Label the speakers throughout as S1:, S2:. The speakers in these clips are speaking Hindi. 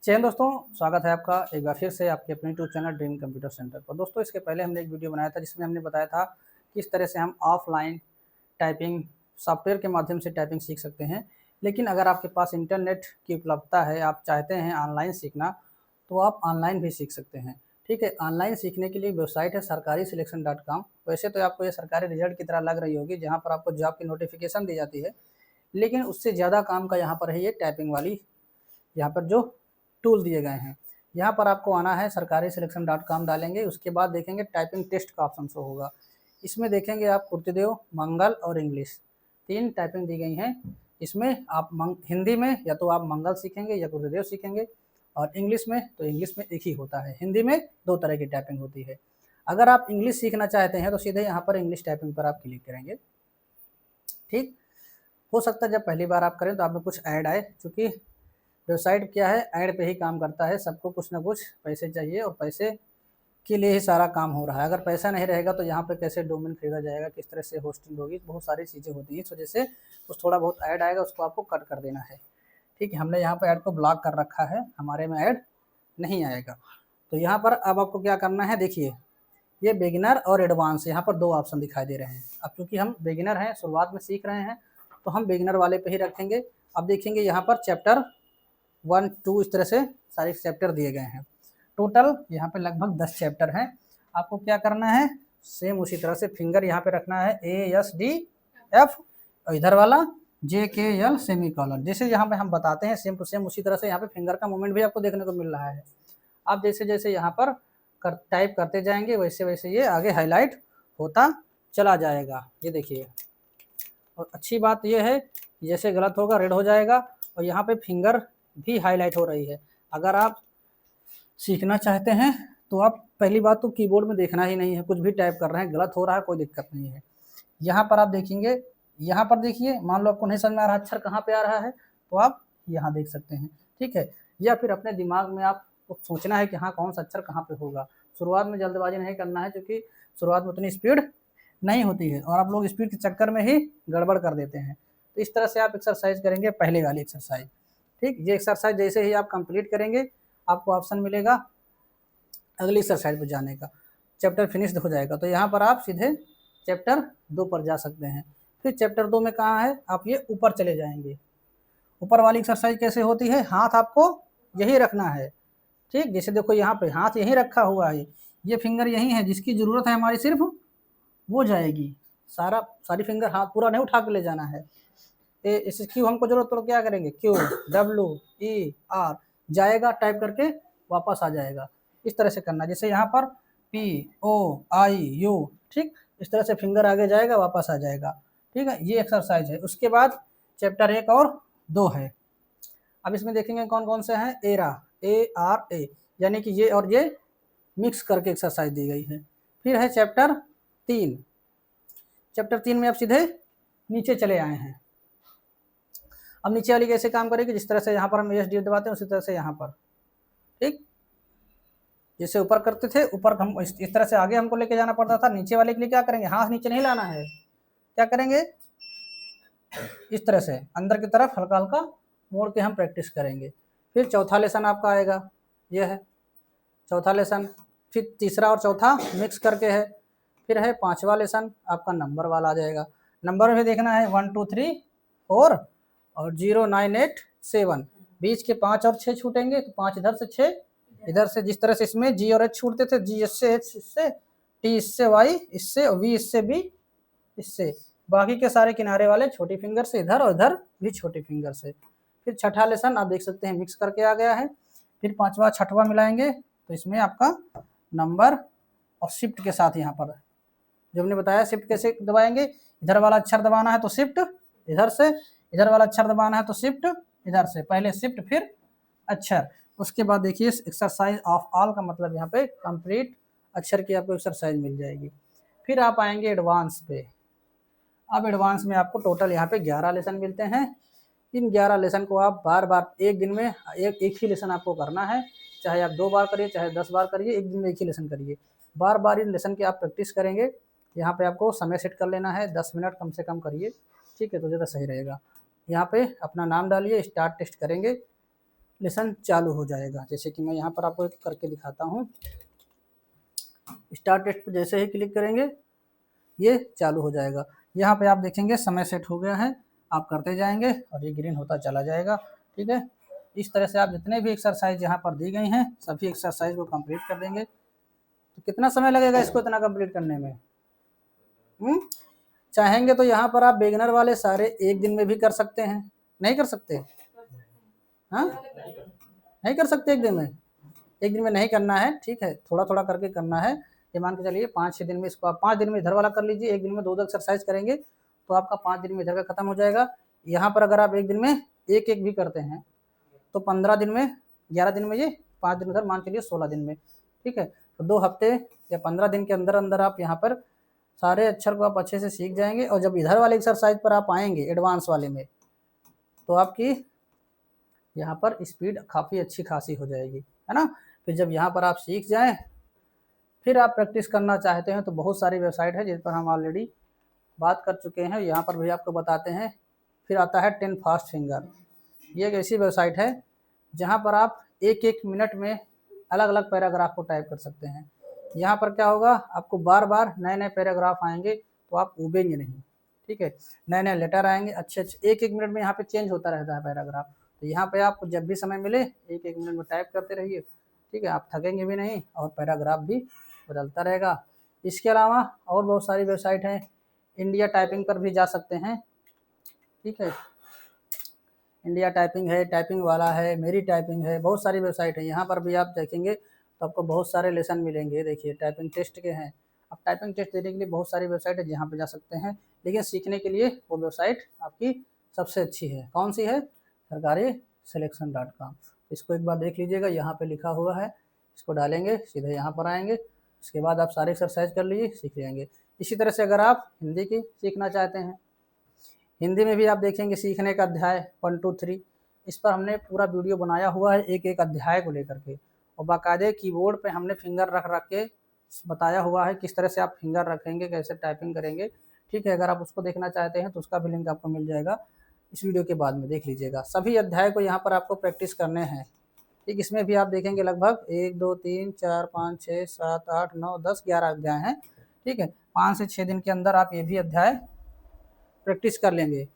S1: जय हिंद दोस्तों, स्वागत है आपका एक बार फिर से आपके अपने YouTube channel dream computer centre पर। दोस्तों, इसके पहले हमने एक वीडियो बनाया था जिसमें हमने बताया था किस तरह से हम ऑफलाइन टाइपिंग सॉफ्टवेयर के माध्यम से टाइपिंग सीख सकते हैं। लेकिन अगर आपके पास इंटरनेट की उपलब्धता है, आप चाहते हैं ऑनलाइन सीखना, तो आप ऑनलाइन भी सीख सकते हैं। ठीक है, ऑनलाइन सीखने के लिए वेबसाइट है सरकारी सिलेक्शन डॉट कॉम। वैसे तो आपको ये सरकारी रिजल्ट की तरह लग रही होगी, जहाँ पर आपको जॉब की नोटिफिकेशन दी जाती है, लेकिन उससे ज़्यादा काम का यहाँ पर है ये टाइपिंग वाली, यहाँ पर जो टूल दिए गए हैं। यहाँ पर आपको आना है सरकारी सिलेक्शन डॉट कॉम डालेंगे, उसके बाद देखेंगे टाइपिंग टेस्ट का ऑप्शन शो होगा। इसमें देखेंगे आप कुर्तदेव, मंगल और इंग्लिश, तीन टाइपिंग दी गई हैं। इसमें आप हिंदी में या तो आप मंगल सीखेंगे या कुर्तदेव सीखेंगे, और इंग्लिश में तो इंग्लिश में एक ही होता है, हिंदी में दो तरह की टाइपिंग होती है। अगर आप इंग्लिश सीखना चाहते हैं तो सीधे यहाँ पर इंग्लिश टाइपिंग पर आप क्लिक करेंगे। ठीक, हो सकता है जब पहली बार आप करें तो आप में कुछ ऐड आए, क्योंकि वेबसाइट क्या है, ऐड पे ही काम करता है। सबको कुछ ना कुछ पैसे चाहिए और पैसे के लिए ही सारा काम हो रहा है। अगर पैसा नहीं रहेगा तो यहाँ पे कैसे डोमेन खरीदा जाएगा, किस तरह से होस्टिंग होगी, बहुत सारी चीज़ें होती हैं। इस वजह से कुछ थोड़ा बहुत ऐड आएगा, उसको आपको कट कर देना है। ठीक है, हमने यहाँ पर ऐड को ब्लॉक कर रखा है, हमारे में ऐड नहीं आएगा। तो यहाँ पर अब आपको क्या करना है, देखिए ये बिगिनर और एडवांस, यहाँ पर दो ऑप्शन दिखाई दे रहे हैं। अब चूंकि हम बिगिनर हैं, शुरुआत में सीख रहे हैं, तो हम बिगिनर वाले पे ही रखेंगे। अब देखेंगे यहाँ पर चैप्टर 1, 2 इस तरह से सारे चैप्टर दिए गए हैं। टोटल यहाँ पे लगभग 10 चैप्टर हैं। आपको क्या करना है, सेम उसी तरह से फिंगर यहाँ पे रखना है ASDF, और इधर वाला JKL सेमी कॉलन। जैसे यहाँ पे हम बताते हैं सेम टू सेम उसी तरह से यहाँ पे फिंगर का मूवमेंट भी आपको देखने को मिल रहा है। आप जैसे जैसे यहाँ पर टाइप करते जाएंगे वैसे वैसे ये आगे हाईलाइट होता चला जाएगा। ये देखिए, और अच्छी बात ये है जैसे गलत होगा रेड हो जाएगा, और यहाँ पे फिंगर भी हाईलाइट हो रही है। अगर आप सीखना चाहते हैं तो आप पहली बात तो कीबोर्ड में देखना ही नहीं है, कुछ भी टाइप कर रहे हैं गलत हो रहा है कोई दिक्कत नहीं है। यहाँ पर आप देखेंगे, यहाँ पर देखिए, मान लो आपको नहीं समझ में आ रहा अक्षर कहाँ पे आ रहा है, तो आप यहाँ देख सकते हैं। ठीक है, या फिर अपने दिमाग में आपको सोचना है कि हाँ कौन सा अक्षर कहाँ पे होगा। शुरुआत में जल्दबाजी नहीं करना है, क्योंकि शुरुआत में उतनी स्पीड नहीं होती है और आप लोग स्पीड के चक्कर में ही गड़बड़ कर देते हैं। तो इस तरह से आप एक्सरसाइज करेंगे, पहले वाली एक्सरसाइज। ठीक, ये एक्सरसाइज जैसे ही आप कंप्लीट करेंगे आपको ऑप्शन मिलेगा अगली एक्सरसाइज पर जाने का, चैप्टर फिनिश्ड हो जाएगा। तो यहाँ पर आप सीधे चैप्टर 2 पर जा सकते हैं। फिर चैप्टर 2 में कहाँ है, आप ये ऊपर चले जाएंगे। ऊपर वाली एक्सरसाइज कैसे होती है, हाथ आपको यही रखना है। ठीक, जैसे देखो यहाँ पे हाथ यहीं रखा हुआ है, ये फिंगर यही है, जिसकी ज़रूरत है हमारी सिर्फ वो जाएगी। सारी फिंगर हाथ पूरा नहीं उठा के ले जाना है। इस क्यू हमको जरूरत तो क्या करेंगे, QWER जाएगा, टाइप करके वापस आ जाएगा। इस तरह से करना, जैसे यहाँ पर POIU। ठीक, इस तरह से फिंगर आगे जाएगा वापस आ जाएगा। ठीक है, ये एक्सरसाइज है। उसके बाद चैप्टर 1 और 2 है। अब इसमें देखेंगे कौन कौन से हैं, ARA, यानी कि ये और ये मिक्स करके एक्सरसाइज दी गई है। फिर है चैप्टर 3। चैप्टर 3 में आप सीधे नीचे चले आए हैं। अब नीचे वाली कैसे काम करेगी, जिस तरह से यहाँ पर हम ESD दबाते हैं उसी तरह से यहाँ पर। ठीक, जैसे ऊपर करते थे, ऊपर हम इस तरह से आगे हमको लेके जाना पड़ता था। नीचे वाले के लिए क्या करेंगे, हाथ नीचे नहीं लाना है, क्या करेंगे, इस तरह से अंदर की तरफ हल्का हल्का मोड़ के हम प्रैक्टिस करेंगे। फिर चौथा लेसन आपका आएगा, यह है चौथा लेसन। फिर तीसरा और चौथा मिक्स करके है। फिर है पांचवा लेसन, आपका नंबर वाला आ जाएगा। नंबर में देखना है 1 2 3 4 और 0 9 8 7। बीच के 5 और 6 छूटेंगे, तो 5 इधर से 6 इधर से। जिस तरह से इसमें G और H छूटते थे, G इससे, H इससे, T इससे, Y इससे और V इससे, B इससे। बाकी के सारे किनारे वाले छोटी फिंगर से इधर, और इधर भी छोटी फिंगर से। फिर छठा लेसन आप देख सकते हैं मिक्स करके आ गया है। फिर पांचवा छठवा मिलाएंगे, तो इसमें आपका नंबर और शिफ्ट के साथ यहाँ पर जो हमने बताया शिफ्ट कैसे दबाएंगे, इधर वाला अक्षर दबाना है तो शिफ्ट इधर से, इधर वाला अक्षर दबाना है तो शिफ्ट इधर से। पहले शिफ्ट फिर अक्षर। उसके बाद देखिए एक्सरसाइज ऑफ ऑल का मतलब यहाँ पे कंप्लीट अक्षर की आपको एक्सरसाइज मिल जाएगी। फिर आप आएंगे एडवांस पे। अब एडवांस में आपको टोटल यहाँ पे 11 लेसन मिलते हैं। इन 11 लेसन को आप बार बार एक दिन में एक ही लेसन आपको करना है। चाहे आप 2 बार करिए, चाहे 10 बार करिए, एक दिन में एक ही लेसन करिए। बार बार इन लेसन की आप प्रैक्टिस करेंगे। यहाँ पे आपको समय सेट कर लेना है, 10 मिनट कम से कम करिए। ठीक है, तो ज़्यादा सही रहेगा। यहाँ पे अपना नाम डालिए, स्टार्ट टेस्ट करेंगे। लेसन चालू हो जाएगा। जैसे कि मैं यहाँ पर आपको एक करके दिखाता हूँ। स्टार्ट टेस्ट पर जैसे ही क्लिक करेंगे ये चालू हो जाएगा। यहाँ पे आप देखेंगे समय सेट हो गया है, आप करते जाएंगे और ये ग्रीन होता चला जाएगा। ठीक है, इस तरह से आप जितने भी एक्सरसाइज यहाँ पर दी गई हैं सभी एक्सरसाइज को कंप्लीट कर देंगे। तो कितना समय लगेगा इसको इतना कंप्लीट करने में? चाहेंगे तो यहाँ पर आप बिगिनर वाले सारे एक दिन में भी कर सकते हैं। नहीं कर सकते? हाँ, नहीं कर सकते एक दिन में? एक दिन में नहीं करना है, ठीक है, थोड़ा थोड़ा करके करना है। ये मान के चलिए 5-6 दिन में इसको आप 5 दिन में इधर वाला कर लीजिए, एक दिन में 2-2 एक्सरसाइज करेंगे तो आपका 5 दिन में इधर का खत्म हो जाएगा। यहाँ पर अगर आप एक दिन में एक एक भी करते हैं तो 15 दिन में, 11 दिन में ये, 5 दिन उधर, मान चलिए 16 दिन में। ठीक है, तो 2 हफ्ते या 15 दिन के अंदर अंदर आप यहाँ पर सारे अक्षर को आप अच्छे से सीख जाएंगे। और जब इधर वाले एक्सरसाइज पर आप आएंगे एडवांस वाले में तो आपकी यहाँ पर स्पीड काफ़ी अच्छी खासी हो जाएगी, है ना। फिर जब यहाँ पर आप सीख जाएं, फिर आप प्रैक्टिस करना चाहते हैं तो बहुत सारी वेबसाइट है जिस पर हम ऑलरेडी बात कर चुके हैं, यहाँ पर भी आपको बताते हैं। फिर आता है 10 फास्ट फिंगर। ये एक ऐसी वेबसाइट है जहाँ पर आप एक एक मिनट में अलग अलग पैराग्राफ को टाइप कर सकते हैं। यहाँ पर क्या होगा, आपको बार बार नए नए पैराग्राफ आएंगे तो आप उबेंगे नहीं। ठीक है, नए नए लेटर आएंगे अच्छे अच्छे, एक एक मिनट में यहाँ पे चेंज होता रहता है पैराग्राफ। तो यहाँ पे आपको जब भी समय मिले एक एक मिनट में टाइप करते रहिए। ठीक है, आप थकेंगे भी नहीं और पैराग्राफ भी बदलता रहेगा। इसके अलावा और बहुत सारी वेबसाइट हैं, इंडिया टाइपिंग पर भी जा सकते हैं। ठीक है, इंडिया टाइपिंग है, टाइपिंग वाला है, मेरी टाइपिंग है, बहुत सारी वेबसाइट है। यहाँ पर भी आप देखेंगे तो आपको बहुत सारे लेसन मिलेंगे। देखिए टाइपिंग टेस्ट के हैं, आप टाइपिंग टेस्ट देने के लिए बहुत सारी वेबसाइट है जहाँ पे जा सकते हैं। लेकिन सीखने के लिए वो वेबसाइट आपकी सबसे अच्छी है। कौन सी है? sarkariselection.com। इसको एक बार देख लीजिएगा, यहाँ पे लिखा हुआ है, इसको डालेंगे सीधे यहाँ पर आएंगे, उसके बाद आप सारे एक्सरसाइज कर लीजिए, सीख जाएंगे। इसी तरह से अगर आप हिंदी की सीखना चाहते हैं, हिंदी में भी आप देखेंगे सीखने का अध्याय 1 2 3, इस पर हमने पूरा वीडियो बनाया हुआ है एक एक अध्याय को लेकर के, और बाकायदे कीबोर्ड पे हमने फिंगर रख रख के बताया हुआ है किस तरह से आप फिंगर रखेंगे, कैसे टाइपिंग करेंगे। ठीक है, अगर आप उसको देखना चाहते हैं तो उसका भी लिंक आपको मिल जाएगा, इस वीडियो के बाद में देख लीजिएगा। सभी अध्याय को यहाँ पर आपको प्रैक्टिस करने हैं। ठीक, इसमें भी आप देखेंगे लगभग 1 2 3 4 5 6 7 8 9 10 11 अध्याय हैं। ठीक है, 5 से 6 दिन के अंदर आप ये भी अध्याय प्रैक्टिस कर लेंगे।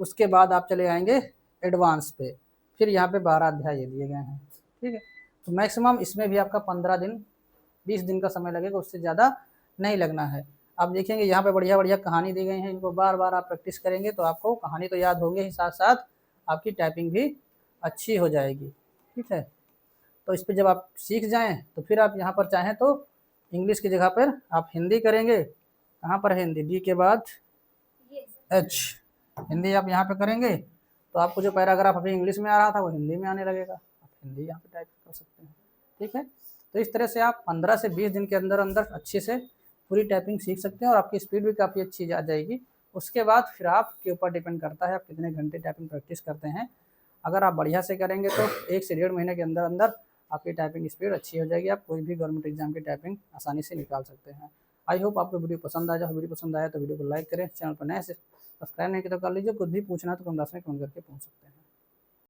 S1: उसके बाद आप चले आएंगे एडवांस पे, फिर यहाँ पे 12 अध्याय ये दिए गए हैं। ठीक है, तो मैक्सिमम इसमें भी आपका 15 दिन 20 दिन का समय लगेगा, उससे ज़्यादा नहीं लगना है। आप देखेंगे यहाँ पे बढ़िया बढ़िया कहानी दी गई हैं, इनको बार बार आप प्रैक्टिस करेंगे तो आपको कहानी तो याद होगी ही, साथ साथ आपकी टाइपिंग भी अच्छी हो जाएगी। ठीक है, तो इस पर जब आप सीख जाएँ तो फिर आप यहाँ पर चाहें तो इंग्लिश की जगह पर आप हिंदी करेंगे। कहाँ पर है हिंदी? डी के बाद एच, हिंदी आप यहाँ पे करेंगे तो आपको जो पैराग्राफ अभी इंग्लिश में आ रहा था वो हिंदी में आने लगेगा, आप हिंदी यहाँ पे टाइप कर सकते हैं। ठीक है, तो इस तरह से आप 15 से 20 दिन के अंदर अंदर अच्छे से पूरी टाइपिंग सीख सकते हैं और आपकी स्पीड भी काफ़ी अच्छी आ जाएगी। उसके बाद फिर आपके ऊपर डिपेंड करता है आप कितने घंटे टाइपिंग प्रैक्टिस करते हैं। अगर आप बढ़िया से करेंगे तो 1 से 1.5 महीने के अंदर अंदर आपकी टाइपिंग स्पीड अच्छी हो जाएगी, आप कोई भी गवर्नमेंट एग्जाम की टाइपिंग आसानी से निकाल सकते हैं। आई होप आपको वीडियो पसंद आया। वीडियो पसंद आया तो वीडियो को लाइक करें, चैनल पर नए से सब्सक्राइब नहीं किया तो कर लीजिए। कुछ भी पूछना है तो कमेंट बॉक्स में कमेंट करके पूछ सकते हैं।